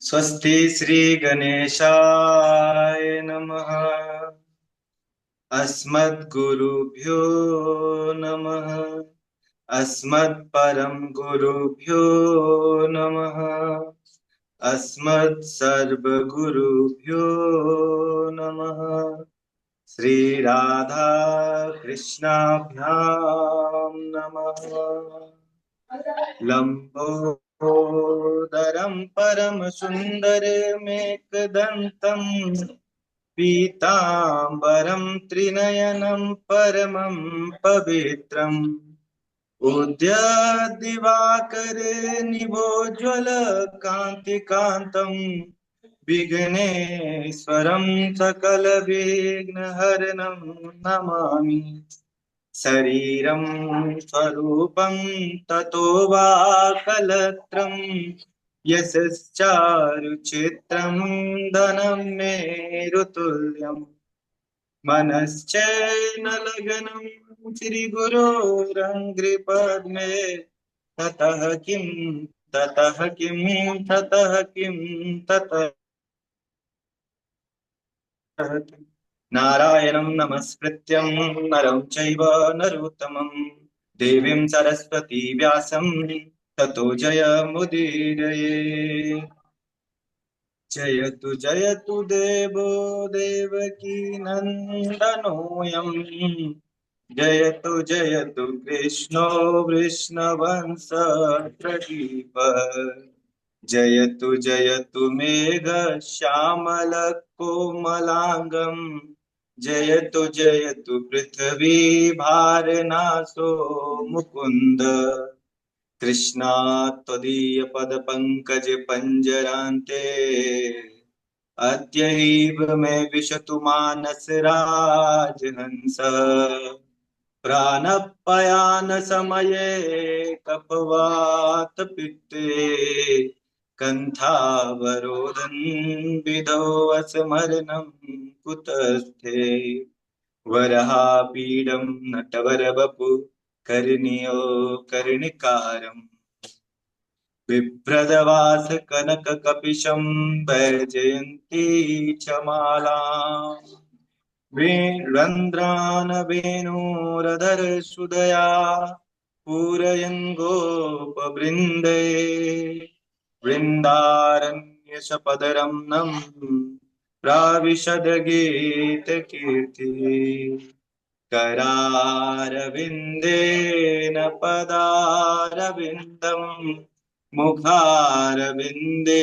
स्वस्ति श्री गणेशाय नमः। अस्मद्गुरुभ्यो नमः। अस्मत्परम गुरुभ्यो नमः। अस्मत्सर्वगुरुभ्यो नमः। श्री राधा कृष्णाभ्यां नमः। लंबोदरम परम सुंदरमेकदंतम पीतांबरं त्रिनयनं परमं पवित्रम् उद्यद्दिवाकरे निभोज्वलकान्तिकान्तम् विघ्नेश्वरं सकलविघ्नहरणं नमामि। शरीरं स्वरूपं ततो वा कलत्रं यशश्चारुचित्रं धनं मेरुतुल्यम् मनश्चैनलगनं श्रीगुरोरङ्घ्रिपद्मे ततः किं ततः नारायणं नमस्कृत्यं नरं चैव नरोत्तमं देवीं सरस्वती व्यासं ततो जयमुदीरये। जयतु जयतु देवो देवकी नन्दनोऽयं जयतु जयतु कृष्णो वृष्णवंश प्रदीप जयतु जयतु मेघ श्यामल कोमलांगम जयतु जयतु पृथ्वी भारनासो मुकुंद कृष्णात् त्वदीयपदपङ्कज पञ्जरान्ते अद्यैव मे विशतु मानस राजहंस प्राणपयानसमये कपवात पित्ते कण्ठावरोधं विधौ असमरणं कुतस्थे वरहापीडं नटवरवपु कर्णियो कर्णिकारम् बिभ्रदवास कनककपिशं वैजयन्ती च मालाम् रन्ध्रान् वेणोरधर सुदया पूरयन् गोपवृन्दै वृन्दारण्यशपदरम्णम् प्राविशद्गीतकीर्ति करारविन्देन पदारविन्दम् मुखारविन्देन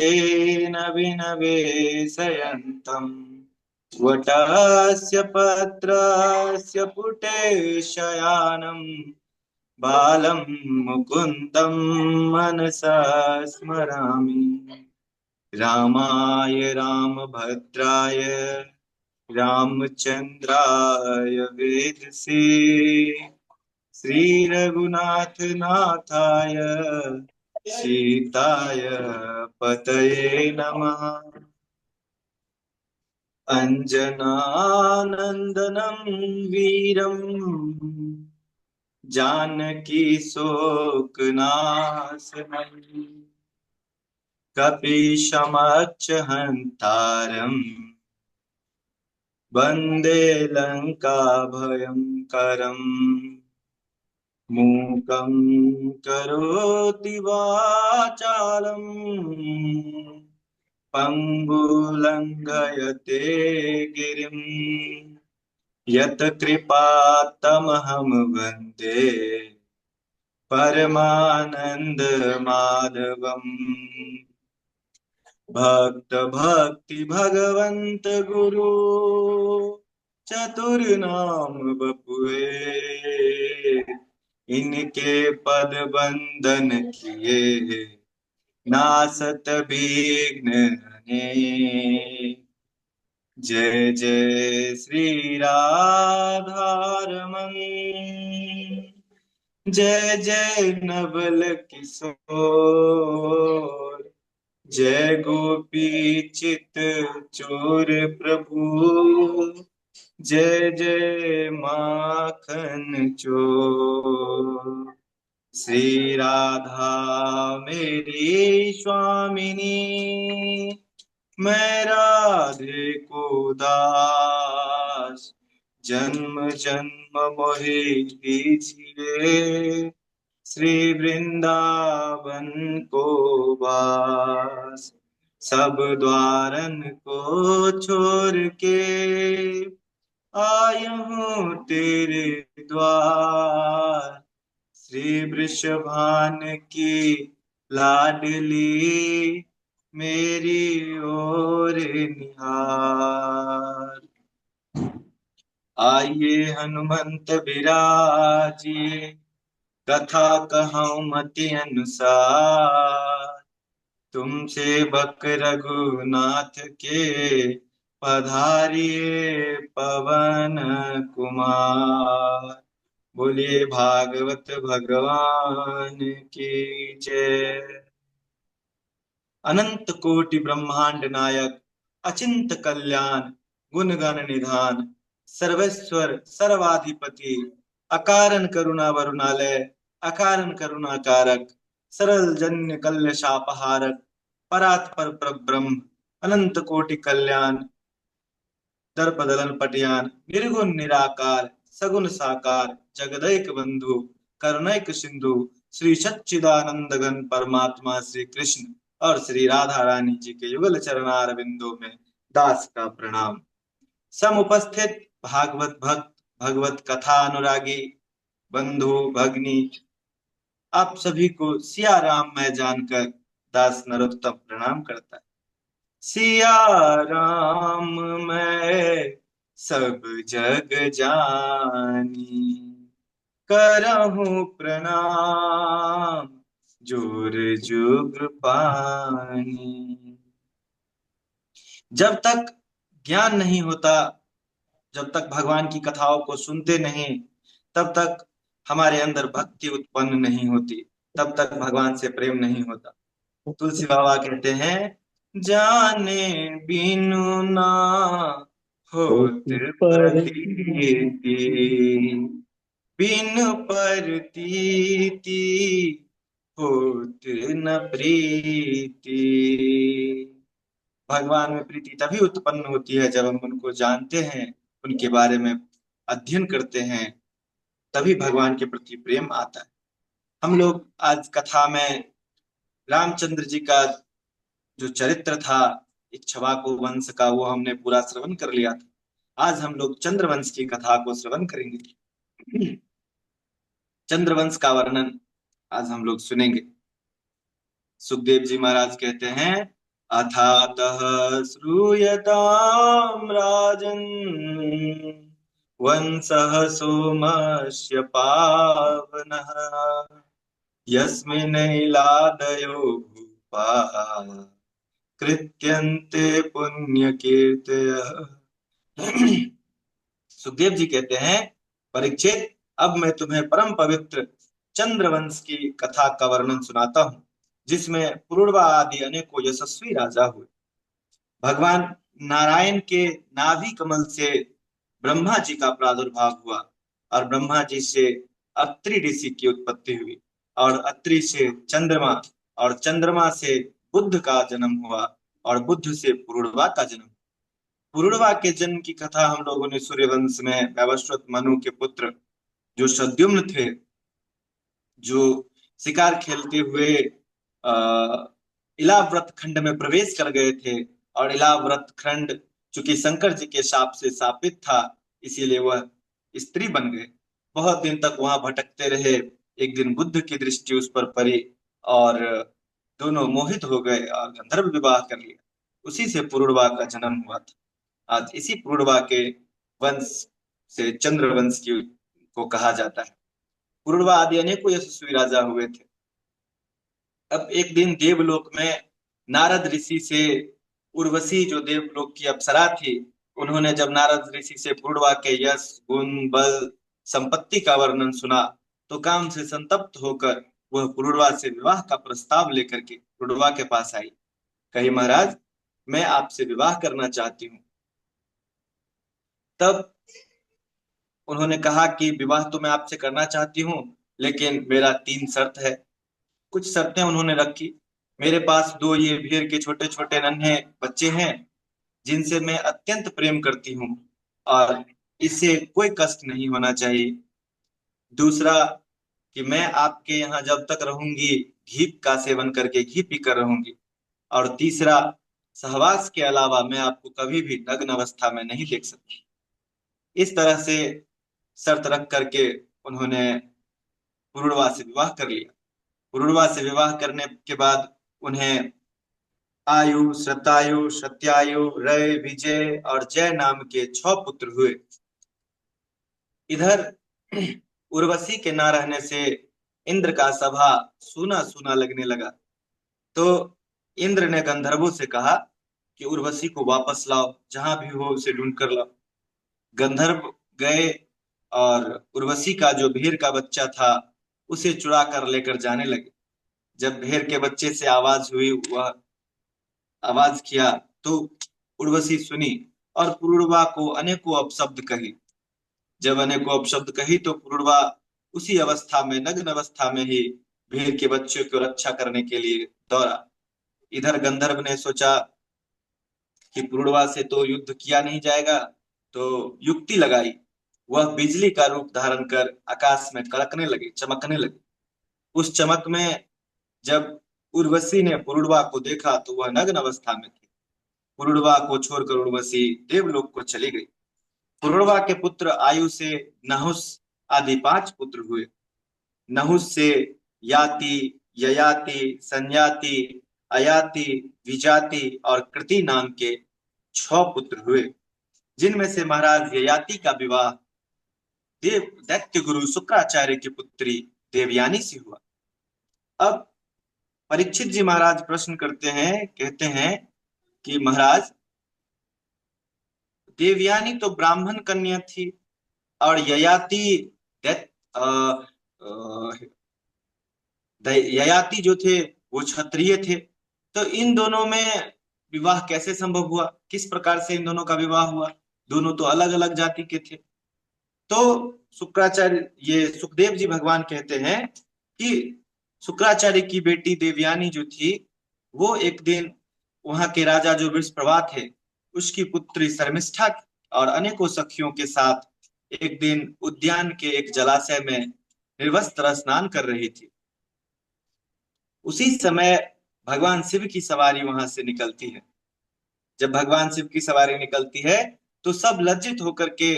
विनवेशयन्तम् वटस्य पत्रस्य पुटे शयानम् बालं मुकुन्दं मनसा स्मरामि। रामाय रामभद्राय रामचन्द्राय वेदसे श्रीरघुनाथनाथाय सीताय पतये नमः। अञ्जनानन्दनं वीरम् जानकी शोकनाशनम् कपीशमक्षहन्तारम् वन्दे लङ्काभयङ्करम् मूकं करोति वाचालम् पङ्गुलङ्घयते गिरिम् यत्कृपात्तमहं वन्दे परमानन्दमाधवम्। भक्त भक्ति भगवंत गुरु चतुर्नाम बपुए इनके पद बंदन किए नासत विघ्न हने। जय जय श्री राधारमण जय जय नवल किशोर जय गोपी चित चोर प्रभु जय जय माखन चोर। श्री राधा मेरी स्वामिनी, मैं राधे को दास, जन्म जन्म मोहि दीजिए, श्री वृंदावन को वास। सब द्वारन को छोड़ के आया हूँ तेरे द्वार, श्री वृषभान की लाडली, मेरी ओर निहार। आइए हनुमंत विराजिए, कथा कहूँ मति अनुसार, तुमसे बक रघुनाथ के, पधारिए पवन कुमार। बोलिए भागवत भगवान की जय। अनंत कोटि ब्रह्मांड नायक, अचिंत कल्याण, गुण गण निधान, सर्वेश्वर सर्वाधिपति, अकारण करुणा वरुणालय, अकारण करुणा कारक, सरल जन्य कल्य शापहारक, परात्पर परब्रह्म, अनंत कोटि कल्याण, दर्प दलन पटियान, निर्गुण निराकार, सगुण साकार, जगदैक बंधु, करुणैक सिंधु, श्री सच्चिदानंद घन परमात्मा श्री कृष्ण और श्री राधा रानी जी के युगल चरणार बिंदु में दास का प्रणाम। समुपस्थित भागवत भक्त, भगवत कथा अनुरागी बंधु भगनी, आप सभी को सिया राम मैं जानकर दास नरोत्तम प्रणाम करता है। सिया राम मैं सब जग जानी, करहूं प्रणाम जोर जुग पानी। जब तक ज्ञान नहीं होता, जब तक भगवान की कथाओं को सुनते नहीं, तब तक हमारे अंदर भक्ति उत्पन्न नहीं होती, तब तक भगवान से प्रेम नहीं होता। तुलसी बाबा कहते हैं, जाने बिनु ना होत प्रतीति, बिनु परतीति होत न प्रीति। भगवान में प्रीति तभी उत्पन्न होती है जब हम उनको जानते हैं, उनके बारे में अध्ययन करते हैं, तभी भगवान के प्रति प्रेम आता है। हम लोग आज कथा में रामचंद्र जी का जो चरित्र था इक्ष्वाकु वंश का, वो हमने पूरा श्रवण कर लिया था। आज हम लोग चंद्रवंश की कथा को श्रवण करेंगे। चंद्रवंश का वर्णन आज हम लोग सुनेंगे। सुखदेव जी महाराज कहते हैं, अथातः श्रूयताम राजन्, वंशः सोमस्य पावनः, यस्मिन्नैलादयो भूपा, कृत्यन्ते पुण्य कीर्तयः। सुखदेव जी कहते हैं, परीक्षित, अब मैं तुम्हें परम पवित्र चंद्रवंश की कथा का वर्णन सुनाता हूँ, जिसमें पुरुरवा आदि अनेकों यशस्वी राजा हुए। भगवान नारायण के नाभि कमल से ब्रह्मा जी का प्रादुर्भाव हुआ, और ब्रह्मा जी से अत्रि ऋषि की उत्पत्ति हुई, और अत्रि से चंद्रमा, और चंद्रमा से बुद्ध का जन्म हुआ, और बुद्ध से पुरुरवा का जन्म। पुरुरवा के जन्म की कथा हम लोगों ने सूर्यवंश में वैवस्वत मनु के पुत्र जो सद्युम्न थे, जो शिकार खेलते हुए इलाव्रत खंड में प्रवेश कर गए थे, और इलाव्रत खंड चूंकि शंकर जी के शाप से शापित था, इसीलिए वह स्त्री बन गए। बहुत दिन तक वहां भटकते रहे। एक दिन बुद्ध की दृष्टि उस पर पड़ी, और दोनों मोहित हो गए और गंधर्व विवाह कर लिया। उसी से पुरुरवा का जन्म हुआ था। आज इसी पुरुरवा के वंश से चंद्रवंश की को कहा जाता है। पुरुरवा आदि अनेकों यशस्वी राजा हुए थे। अब एक दिन देवलोक में नारद ऋषि से उर्वशी, जो देवलोक की अप्सरा थी, उन्होंने जब नारद ऋषि से पुरुरवा के यश गुण बल संपत्ति का वर्णन सुना, तो काम से संतप्त होकर वह पुरुरवा से विवाह का प्रस्ताव लेकर के पुरुरवा के पास आई। कही, महाराज, मैं आपसे विवाह करना चाहती हूँ। तब उन्होंने कहा कि विवाह तो मैं आपसे करना चाहती हूँ, लेकिन मेरा 3 शर्त है। कुछ शर्तें उन्होंने रखी। मेरे पास 2 ये भेड़ के छोटे छोटे नन्हे बच्चे हैं जिनसे मैं अत्यंत प्रेम करती हूँ, और इससे कोई कष्ट नहीं होना चाहिए। दूसरा, कि मैं आपके यहाँ जब तक रहूंगी घी का सेवन करके घी पीकर रहूंगी। और तीसरा, सहवास के अलावा मैं आपको कभी भी नग्न अवस्था में नहीं देख सकती। इस तरह से शर्त रख करके उन्होंने पुरुरवा से विवाह कर लिया। पुरुरवा से विवाह करने के बाद उन्हें आयु, शतायु, सत्यायु, रय, विजय और जय नाम के 6 पुत्र हुए। इधर उर्वशी के ना रहने से इंद्र का सभा सूना सूना लगने लगा। तो इंद्र ने गंधर्वों से कहा कि उर्वशी को वापस लाओ, जहां भी हो उसे ढूंढ कर लाओ। गंधर्व गए और उर्वशी का जो भेड़ का बच्चा था उसे चुरा कर लेकर जाने लगे। जब भेड़ के बच्चे से आवाज हुई, वह आवाज किया, तो उर्वशी सुनी और पुरुरवा को अनेकों अपशब्द कही। जब अनेकों अपशब्द कही तो पुरुरवा उसी अवस्था में, नग्न अवस्था में ही भेड़ के बच्चों को रक्षा करने के लिए दौड़ा। इधर गंधर्व ने सोचा कि पुरुरवा से तो युद्ध किया नहीं जाएगा, तो युक्ति लगाई। वह बिजली का रूप धारण कर आकाश में कड़कने लगे, चमकने लगे। उस चमक में जब उर्वशी ने पुरुरवा को देखा तो वह नग्न अवस्था में थी। पुरुरवा को छोड़कर उर्वशी देवलोक को चली गई। पुरुरवा के पुत्र आयु से नहुस आदि 5 पुत्र हुए। नहुस से याति, ययाति, संयाति, अयाति, विजाति और कृति नाम के 6 पुत्र हुए, जिनमें से महाराज ययाति का विवाह देव दैत्य गुरु शुक्राचार्य की पुत्री देवयानी से हुआ। अब परीक्षित जी महाराज प्रश्न करते हैं, कहते हैं कि महाराज, देवयानी तो ब्राह्मण कन्या थी और ययाति दैत ययाति जो थे वो क्षत्रिय थे। तो इन दोनों में विवाह कैसे संभव हुआ? किस प्रकार से इन दोनों का विवाह हुआ? दोनों तो अलग अलग जाति के थे। तो शुक्राचार्य, ये सुखदेव जी भगवान कहते हैं कि शुक्राचार्य की बेटी देवयानी जो थी, वो एक दिन वहां के राजा जो वृषप्रभा थे उसकी पुत्री शर्मिष्ठा और अनेकों सखियों के साथ एक दिन उद्यान के एक जलाशय में निर्वस्त्र स्नान कर रही थी। उसी समय भगवान शिव की सवारी वहां से निकलती है। जब भगवान शिव की सवारी निकलती है तो सब लज्जित होकर के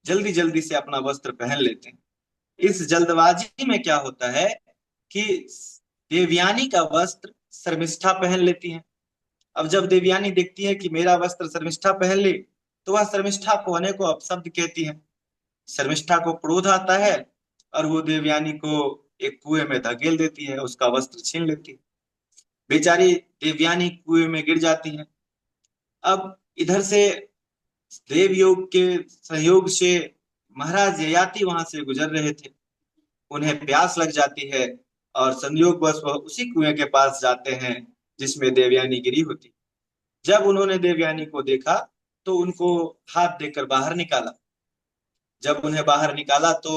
जल्दी जल्दी से अपना वस्त्र पहन लेते हैं। इस जल्दबाजी में क्या होता है कि देवयानी का वस्त्र शर्मिष्ठा पहन लेती है। अब जब देवयानी देखती है कि मेरा वस्त्र शर्मिष्ठा पहन ली, तो वह शर्मिष्ठा को अनेकों अपशब्द कहती है। शर्मिष्ठा को क्रोध आता है और वो देवयानी को एक कुएं में धकेल देती है, उसका वस्त्र छीन लेती है। बेचारी देवयानी कुएं में गिर जाती है। अब इधर से देवयोग के सहयोग से महाराज ययाति वहां से गुजर रहे थे। उन्हें प्यास लग जाती है और संयोगवश वह उसी कुएं के पास जाते हैं जिसमें देवयानी गिरी होती। जब उन्होंने देवयानी को देखा तो उनको हाथ देकर बाहर निकाला। जब उन्हें बाहर निकाला तो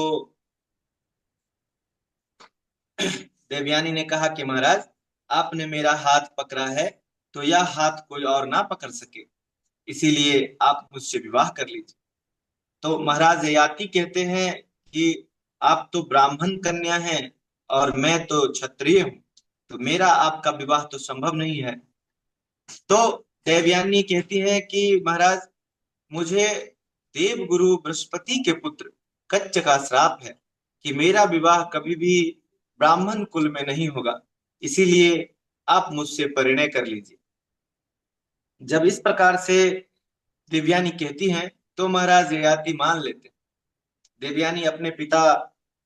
देवयानी ने कहा कि महाराज, आपने मेरा हाथ पकड़ा है तो यह हाथ कोई और ना पकड़ सके, इसीलिए आप मुझसे विवाह कर लीजिए। तो महाराज ययाति कहते हैं कि आप तो ब्राह्मण कन्या हैं और मैं तो क्षत्रिय हूँ, तो मेरा आपका विवाह तो संभव नहीं है। तो देवयानी कहती है कि महाराज, मुझे देव गुरु बृहस्पति के पुत्र कच्च का श्राप है कि मेरा विवाह कभी भी ब्राह्मण कुल में नहीं होगा, इसीलिए आप मुझसे परिणय कर लीजिए। जब इस प्रकार से देवयानी कहती हैं तो महाराज ययाति मान लेते हैं। देवयानी अपने पिता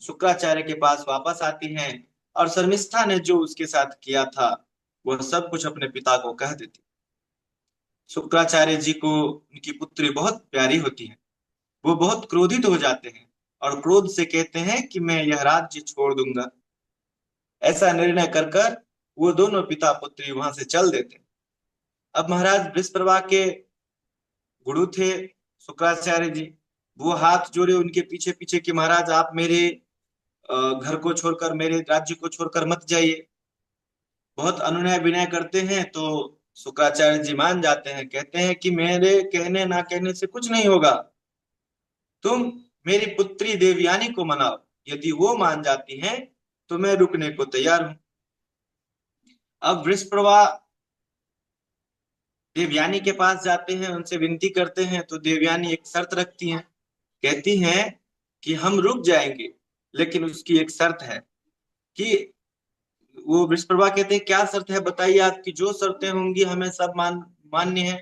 शुक्राचार्य के पास वापस आती हैं और शर्मिष्ठा ने जो उसके साथ किया था वह सब कुछ अपने पिता को कह देती। शुक्राचार्य जी को उनकी पुत्री बहुत प्यारी होती है। वो बहुत क्रोधित हो जाते हैं और क्रोध से कहते हैं कि मैं यह राज्य छोड़ दूंगा। ऐसा निर्णय कर कर वो दोनों पिता पुत्री वहां से चल देते हैं। अब महाराज वृषप्रभा के गुरु थे शुक्राचार्य जी, वो हाथ जोड़े उनके पीछे पीछे कि महाराज, आप मेरे घर को छोड़कर, मेरे राज्य को छोड़कर मत जाइए। बहुत अनुनय विनय करते हैं तो शुक्राचार्य जी मान जाते हैं, कहते हैं कि मेरे कहने ना कहने से कुछ नहीं होगा, तुम मेरी पुत्री देवयानी को मनाओ, यदि वो मान जाती हैं तो मैं रुकने को तैयार हूं। अब वृषप्रभा देवयानी के पास जाते हैं, उनसे विनती करते हैं, तो देवयानी एक शर्त रखती हैं। कहती हैं कि हम रुक जाएंगे, लेकिन उसकी एक शर्त है कि, वो वृषप्रभा कहते हैं क्या शर्त है बताइए, आपकी जो शर्तें होंगी हमें सब मान्य है।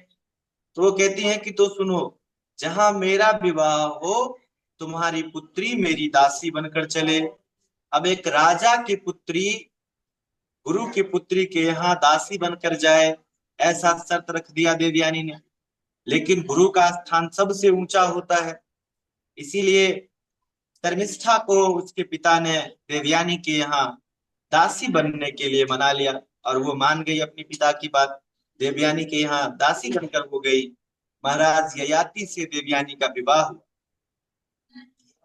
तो वो कहती हैं कि तो सुनो, जहां मेरा विवाह हो तुम्हारी पुत्री मेरी दासी बनकर चले। अब एक राजा की पुत्री गुरु की पुत्री के यहाँ दासी बनकर जाए, ऐसा शर्त रख दिया देवयानी ने। लेकिन गुरु का स्थान सबसे ऊंचा होता है, इसीलिए शर्मिष्ठा को उसके पिता ने देवयानी के यहाँ दासी बनने के लिए मना लिया, और वो मान गई अपने पिता की बात। देवयानी के यहाँ दासी बनकर वो गई। महाराज ययाति से देवयानी का विवाह हुआ,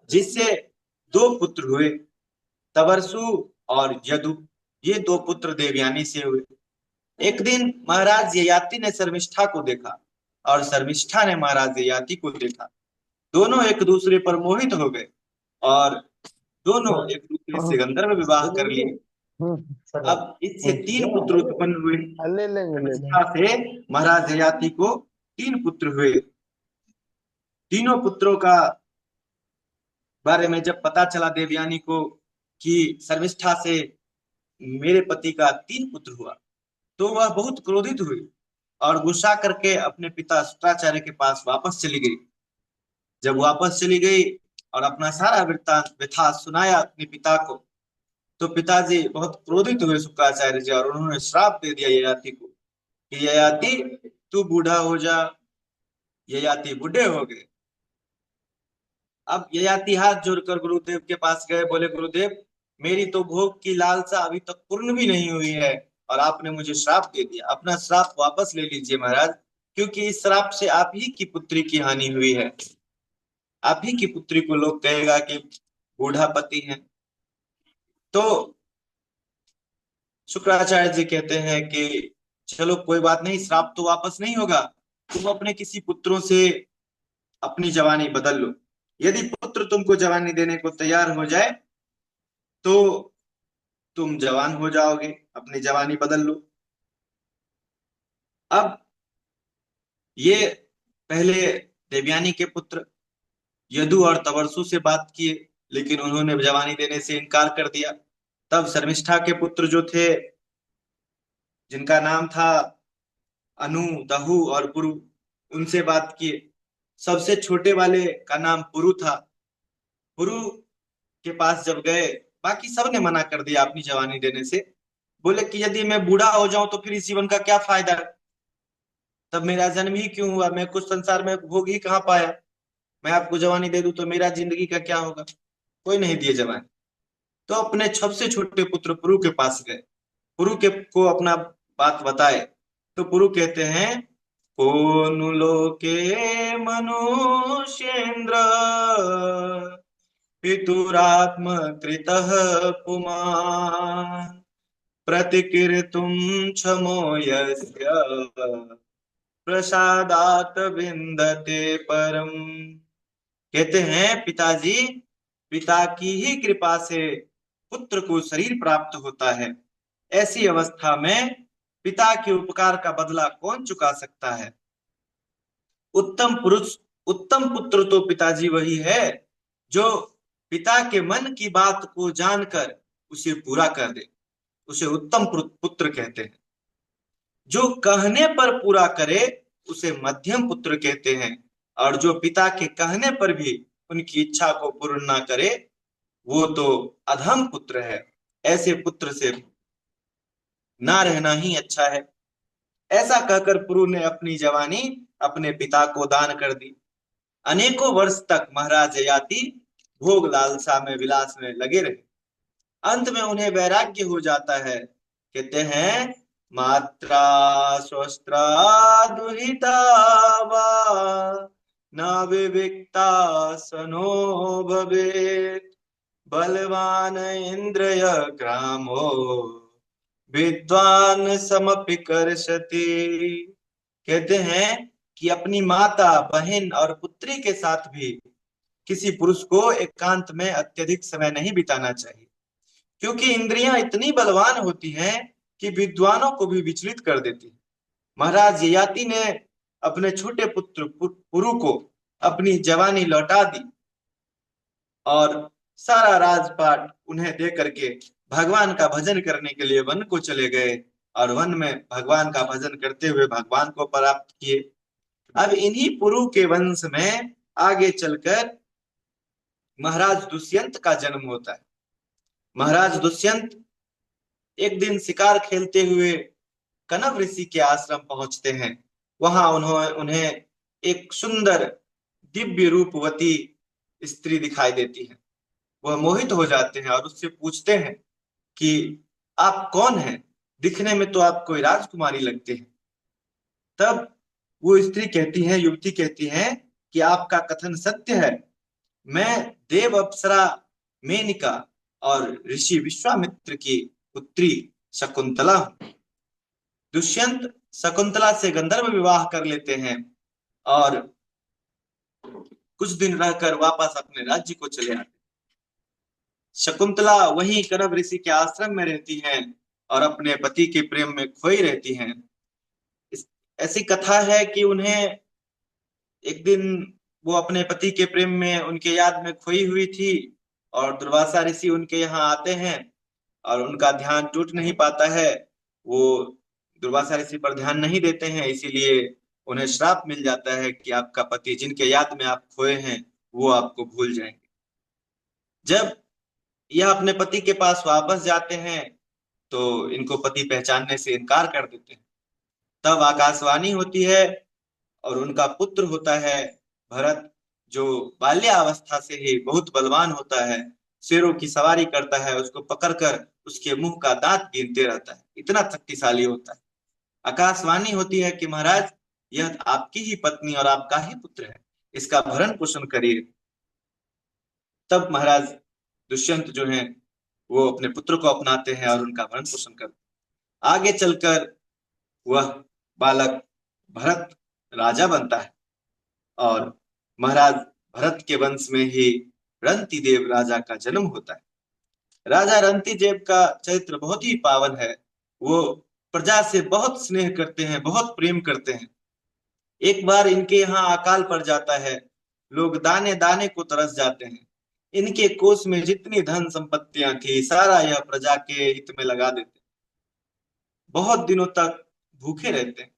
जिससे दो पुत्र हुए, तबरसु और यदु। ये दो पुत्र देवयानी से हुए। एक दिन महाराज ययाति ने शर्मिष्ठा को देखा, और शर्मिष्ठा ने महाराज ययाति को देखा। दोनों एक दूसरे पर मोहित हो गए, और दोनों एक दूसरे से गंधर्व विवाह कर लिए। अब इससे तीन पुत्र उत्पन्न हुए। ले लेंगे ले शर्मिष्ठा लेंगे। से महाराज ययाति को तीन पुत्र हुए। तीनों पुत्रों का बारे में जब पता चला देवयानी को कि शर्मिष्ठा से मेरे पति का तीन पुत्र हुआ, तो वह बहुत क्रोधित हुई और गुस्सा करके अपने पिता शुक्राचार्य के पास वापस चली गई। जब वापस चली गई और अपना सारा वृत्तांत व्यथा सुनाया अपने पिता को, तो पिताजी बहुत क्रोधित हुए शुक्राचार्य जी, और उन्होंने श्राप दे दिया ययाति को कि ययाति तू बूढ़ा हो जा। ययाति बूढ़े हो गए। अब ययाति हाथ जोड़कर गुरुदेव के पास गए, बोले गुरुदेव, मेरी तो भोग की लालसा अभी तक पूर्ण भी नहीं हुई है, और आपने मुझे श्राप दे दिया। अपना श्राप वापस ले लीजिए महाराज, क्योंकि इस श्राप से आप ही की पुत्री की हानि हुई है। आप ही की पुत्री को लोग कहेगा कि बूढ़ा पति है। तो शुक्राचार्य जी कहते हैं कि चलो कोई बात नहीं, श्राप तो वापस नहीं होगा, तुम अपने किसी पुत्रों से अपनी जवानी बदल लो। यदि पुत्र तुमको जवानी देने को तैयार हो जाए तो तुम जवान हो जाओगे, अपनी जवानी बदल लो। अब ये पहले देवयानी के पुत्र यदु और तबरसु से बात किए, लेकिन उन्होंने जवानी देने से इनकार कर दिया। तब शर्मिष्ठा के पुत्र जो थे, जिनका नाम था अनु, दहु और पुरु, उनसे बात किए। सबसे छोटे वाले का नाम पुरु था। पुरु के पास जब गए, बाकी सब ने मना कर दिया अपनी जवानी देने से। बोले कि यदि मैं बूढ़ा हो जाऊं तो फिर इस जीवन का क्या फायदा, तब मेरा जन्म ही क्यों हुआ, मैं कुछ संसार में भोग ही कहाँ पाया। मैं आपको जवानी दे दूं तो मेरा जिंदगी का क्या होगा। कोई नहीं दिए जवानी। तो अपने सबसे छोटे पुत्र पुरु के पास गए, पुरु के को अपना बात बताए। तो पुरु कहते हैं, कोनु लोके मनुष्येन्द्र पितुरात्म कृतः पुमान् प्रतिकीर्तुं क्षमो यस्य प्रसादात विन्दते परम। कहते हैं पिताजी, पिता की ही कृपा से पुत्र को शरीर प्राप्त होता है। ऐसी अवस्था में पिता के उपकार का बदला कौन चुका सकता है। उत्तम पुरुष, उत्तम पुत्र तो पिताजी वही है जो पिता के मन की बात को जानकर उसे पूरा कर दे, उसे उत्तम पुत्र कहते हैं। जो कहने पर पूरा करे उसे मध्यम पुत्र कहते हैं, और जो पिता के कहने पर भी उनकी इच्छा को पूर्ण ना करे वो तो अधम पुत्र है। ऐसे पुत्र से ना रहना ही अच्छा है। ऐसा कहकर पुरु ने अपनी जवानी अपने पिता को दान कर दी। अनेकों वर्ष तक महाराज ययाति भोग लालसा में विलास में लगे रहे। अंत में उन्हें वैराग्य हो जाता है। कहते हैं, मात्रा स्वस्त्रा दुहिता वा न विविक्ता सनो भवेत् बलवान इंद्रिय ग्रामो विद्वान समपि कर्षति। कहते हैं कि अपनी माता, बहन और पुत्री के साथ भी किसी पुरुष को एकांत में अत्यधिक समय नहीं बिताना चाहिए, क्योंकि इंद्रियां इतनी बलवान होती हैं कि विद्वानों को भी विचलित कर देती हैं। महाराज ययाति ने अपने छोटे पुत्र पुरु को अपनी जवानी लौटा दी और सारा राजपाट उन्हें दे करके भगवान का भजन करने के लिए वन को चले गए और वन में भगवान का भजन करते हुए भगवान को प्राप्त किए। अब इन्हीं पुरु के वंश में आगे चलकर महाराज दुष्यंत का जन्म होता है। महाराज दुष्यंत एक दिन शिकार खेलते हुए कनव ऋषि के आश्रम पहुंचते हैं। वहां उन्होंने उन्हें एक सुंदर दिव्य रूपवती स्त्री दिखाई देती है। वह मोहित हो जाते हैं और उससे पूछते हैं कि आप कौन हैं? दिखने में तो आप कोई राजकुमारी लगते हैं। तब वो स्त्री कहती है, युवती कहती है कि आपका कथन सत्य है। मैं देव अप्सरा मेनका और ऋषि विश्वामित्र की पुत्री शकुंतला हूं। दुष्यंत शकुंतला से गंधर्व विवाह कर लेते हैं और कुछ दिन रहकर वापस अपने राज्य को चले आते हैं। शकुंतला वहीं कनव ऋषि के आश्रम में रहती हैं और अपने पति के प्रेम में खोई रहती हैं। ऐसी कथा है कि उन्हें एक दिन वो अपने पति के प्रेम में उनके याद में खोई हुई थी और दुर्वासा ऋषि उनके यहाँ आते हैं और उनका ध्यान टूट नहीं पाता है। वो दुर्वासा ऋषि पर ध्यान नहीं देते हैं, इसीलिए उन्हें श्राप मिल जाता है कि आपका पति जिनके याद में आप खोए हैं वो आपको भूल जाएंगे। जब यह अपने पति के पास वापस जाते हैं तो इनको पति पहचानने से इनकार कर देते हैं। तब आकाशवाणी होती है और उनका पुत्र होता है भरत, जो बाल्यावस्था से ही बहुत बलवान होता है, शेरों की सवारी करता है, उसको पकड़कर उसके मुंह का दांत गिनते रहता है, इतना शक्तिशाली होता है। आकाशवाणी होती है कि महाराज यह आपकी ही पत्नी और आपका ही पुत्र है, इसका भरण पोषण करिए। तब महाराज दुष्यंत जो है वो अपने पुत्र को अपनाते हैं और उनका भरण पोषण करते हैं। आगे चलकर वह बालक भरत राजा बनता है और महाराज भरत के वंश में ही रंतिदेव राजा का जन्म होता है। राजा रंतिदेव का चरित्र बहुत ही पावन है। वो प्रजा से बहुत स्नेह करते हैं, बहुत प्रेम करते हैं। एक बार इनके यहाँ अकाल पड़ जाता है, लोग दाने दाने को तरस जाते हैं। इनके कोष में जितनी धन संपत्तियां थी सारा यह प्रजा के हित में लगा देते। बहुत दिनों तक भूखे रहते हैं,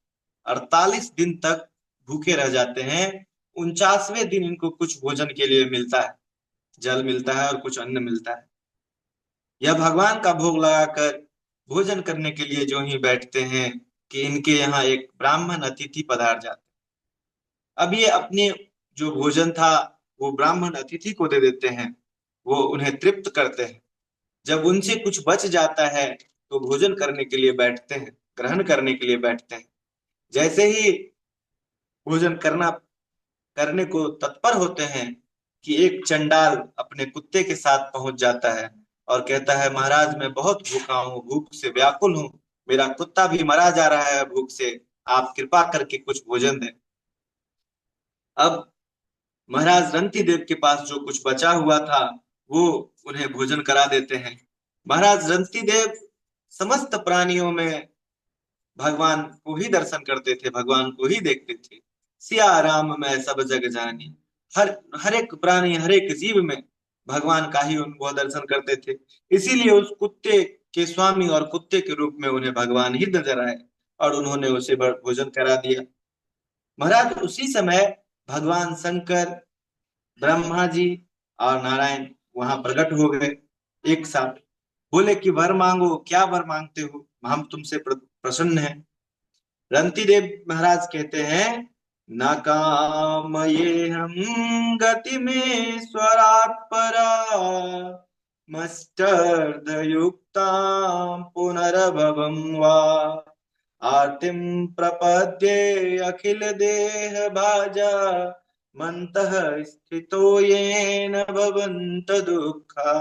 48 दिन तक भूखे रह जाते हैं। 49वें दिन इनको कुछ भोजन के लिए मिलता है, जल मिलता है और कुछ अन्न मिलता है। यह भगवान का भोग लगाकर भोजन करने के लिए जो ही बैठते हैं कि इनके यहाँ एक ब्राह्मण अतिथि पधार जाते। अब ये अपने जो भोजन था वो ब्राह्मण अतिथि को दे देते हैं, वो उन्हें तृप्त करते हैं। जब उनसे कुछ बच जाता है तो भोजन करने के लिए बैठते हैं, ग्रहण करने के लिए बैठते हैं। जैसे ही भोजन करने को तत्पर होते हैं कि एक चंडाल अपने कुत्ते के साथ पहुंच जाता है और कहता है, महाराज मैं बहुत भूखा हूँ, भूख से व्याकुल हूँ, मेरा कुत्ता भी मरा जा रहा है भूख से, आप कृपा करके कुछ भोजन दें। अब महाराज रंती देव के पास जो कुछ बचा हुआ था वो उन्हें भोजन करा देते हैं। महाराज रंती देव समस्त प्राणियों में भगवान को ही दर्शन करते थे, भगवान को ही देखते थे। सिया राम मैं सब जग जानी, हर हर एक प्राणी, हर एक जीव में भगवान का ही उनको दर्शन करते थे। इसीलिए उस कुत्ते के स्वामी और कुत्ते के रूप में उन्हें भगवान ही नजर आए और उन्होंने उसे भोजन करा दिया। महाराज उसी समय भगवान शंकर, ब्रह्मा जी और नारायण वहां प्रकट हो गए एक साथ। बोले कि वर मांगो, क्या वर मांगते हो, हम तुमसे प्रसन्न हैं। रंतिदेव महाराज कहते हैं, न काम ये हम गति में स्वराट परा, मस्टर्द युक्ता पुनर्भवम वा, आर्तिम प्रपद्ये अखिल देह भाजा, मंतः स्थितो येन भवन्त दुःखा।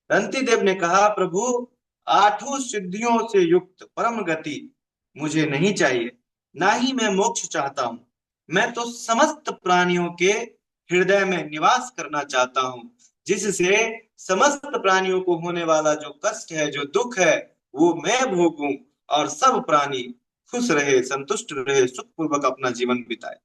रंतिदेव ने कहा, प्रभु, आठों सिद्धियों से युक्त परम गति मुझे नहीं चाहिए, ना ही मैं मोक्ष चाहता हूँ। मैं तो समस्त प्राणियों के हृदय में निवास करना चाहता हूँ, जिससे समस्त प्राणियों को होने वाला जो कष्ट है, जो दुख है, वो मैं भोगूं और सब प्राणी खुश रहे, संतुष्ट रहे, सुखपूर्वक अपना जीवन बिताए।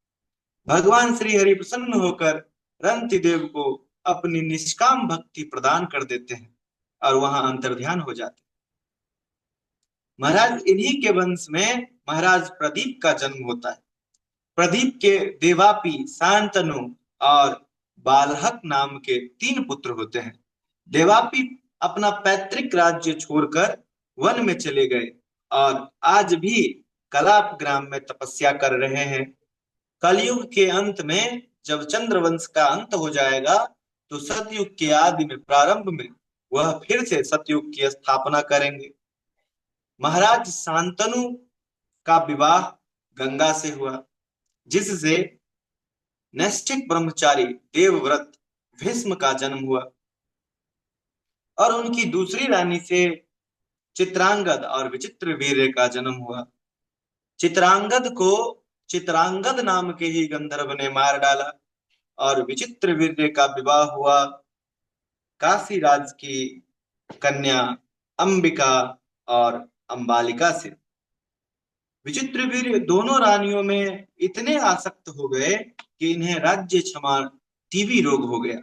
भगवान श्री हरि प्रसन्न होकर रंति देव को अपनी निष्काम भक्ति प्रदान कर देते हैं और वहां अंतर्ध्यान हो जाते हैं। महाराज, इन्हीं के वंश में महाराज प्रदीप का जन्म होता है। प्रदीप के देवापी, शांतनु और बालहक नाम के तीन पुत्र होते हैं। देवापी अपना पैतृक राज्य छोड़कर वन में चले गए और आज भी कलाप ग्राम में तपस्या कर रहे हैं। कलयुग के अंत में जब चंद्रवंश का अंत हो जाएगा, तो सतयुग के आदि में, प्रारंभ में, वह फिर से सतयुग की स्थापना करेंगे। महाराज शांतनु का विवाह गंगा से हुआ, जिससे नैष्ठिक ब्रह्मचारी देवव्रत भीष्म का जन्म हुआ और उनकी दूसरी रानी से चित्रांगद और विचित्र वीर्य का जन्म हुआ। चित्रांगद को चित्रांगद नाम के ही गंधर्व ने मार डाला और विचित्र वीर्य का विवाह हुआ काशीराज की कन्या अंबिका और अंबालिका से। विचित्रवीर्य दोनों रानियों में इतने आसक्त हो गए कि इन्हें राज्य क्षमा टीबी रोग हो गया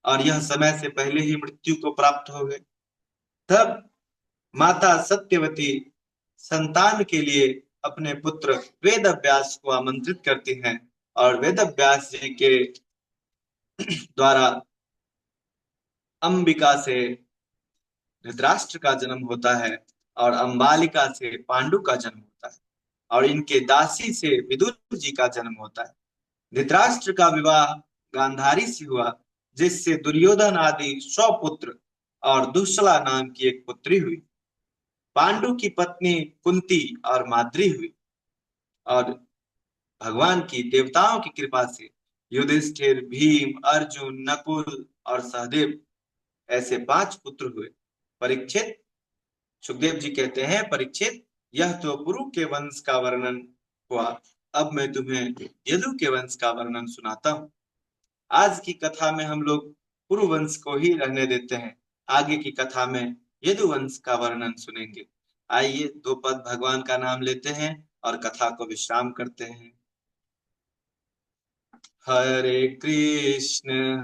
और यह समय से पहले ही मृत्यु को प्राप्त हो गए। तब माता सत्यवती संतान के लिए अपने पुत्र वेद व्यास को आमंत्रित करती हैं और वेद व्यास जी के द्वारा अंबिका से धृतराष्ट्र का जन्म होता है और अंबालिका से पांडु का जन्म होता है और इनके दासी से विदुर जी का जन्म होता है। धृतराष्ट्र का विवाह गांधारी से हुआ, जिससे दुर्योधन आदि 100 पुत्र और दुश्शला नाम की एक पुत्री हुई। पांडु की पत्नी कुंती और माद्री हुई और भगवान की, देवताओं की कृपा से युधिष्ठिर, भीम, अर्जुन, नकुल और सहदेव, ऐसे 5 पुत्र हुए। परीक्षित, सुखदेव जी कहते हैं, परीक्षित, यह तो पुरु के वंश का वर्णन हुआ, अब मैं तुम्हें यदु के वंश का वर्णन सुनाता हूँ। आज की कथा में हम लोग पुरु वंश को ही रहने देते हैं, आगे की कथा में यदु वंश का वर्णन सुनेंगे। आइए 2 पद भगवान का नाम लेते हैं और कथा को विश्राम करते हैं। हरे कृष्ण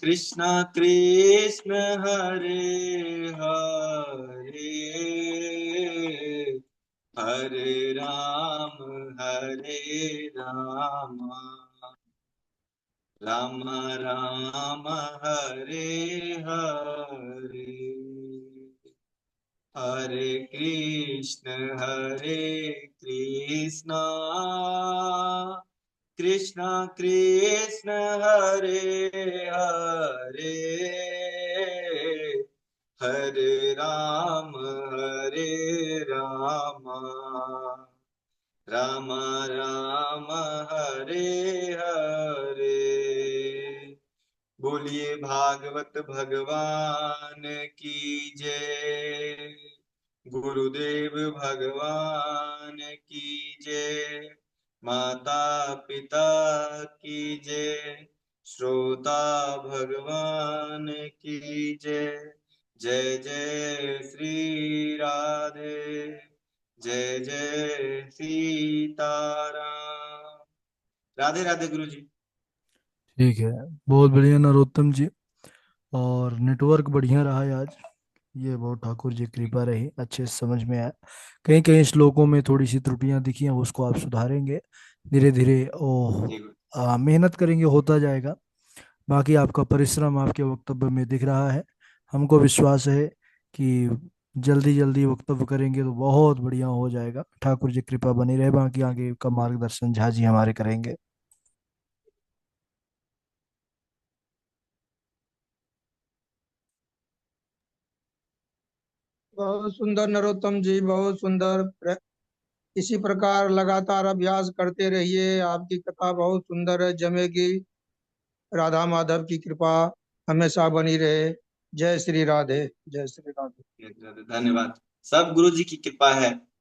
कृष्ण कृष्ण हरे हरे, हरे राम राम राम हरे हरे, हरे कृष्ण कृष्ण कृष्ण हरे हरे, हरे राम राम राम हरे हरे। बोलिए भागवत भगवान की जय, गुरुदेव भगवान की जय, माता पिता की जय, श्रोता भगवान की जय। जय जय श्री राधे, जय जय सीताराम। राधे राधे गुरु जी। ठीक है। बहुत बढ़िया नरोत्तम जी। और नेटवर्क बढ़िया रहा है आज। ये बहुत ठाकुर जी की कृपा रही, अच्छे से समझ में आया। कहीं कहीं श्लोकों में थोड़ी सी त्रुटियां दिखी हैं, उसको आप सुधारेंगे धीरे धीरे। ओह, जी गुरु। मेहनत करेंगे, होता जाएगा। बाकी आपका परिश्रम आपके वक्तव्य में दिख रहा है। हमको विश्वास है कि जल्दी जल्दी वक्तव्य करेंगे तो बहुत बढ़िया हो जाएगा। ठाकुर जी कृपा बनी रहे। बाकी आगे का मार्गदर्शन झा जी हमारे करेंगे। बहुत सुंदर नरोत्तम जी, बहुत सुंदर। इसी प्रकार लगातार अभ्यास करते रहिए, आपकी कथा बहुत सुंदर है, जमेगी। राधा माधव की कृपा हमेशा बनी रहे। जय श्री राधे, जय श्री राधे। धन्यवाद। सब गुरु जी की कृपा है।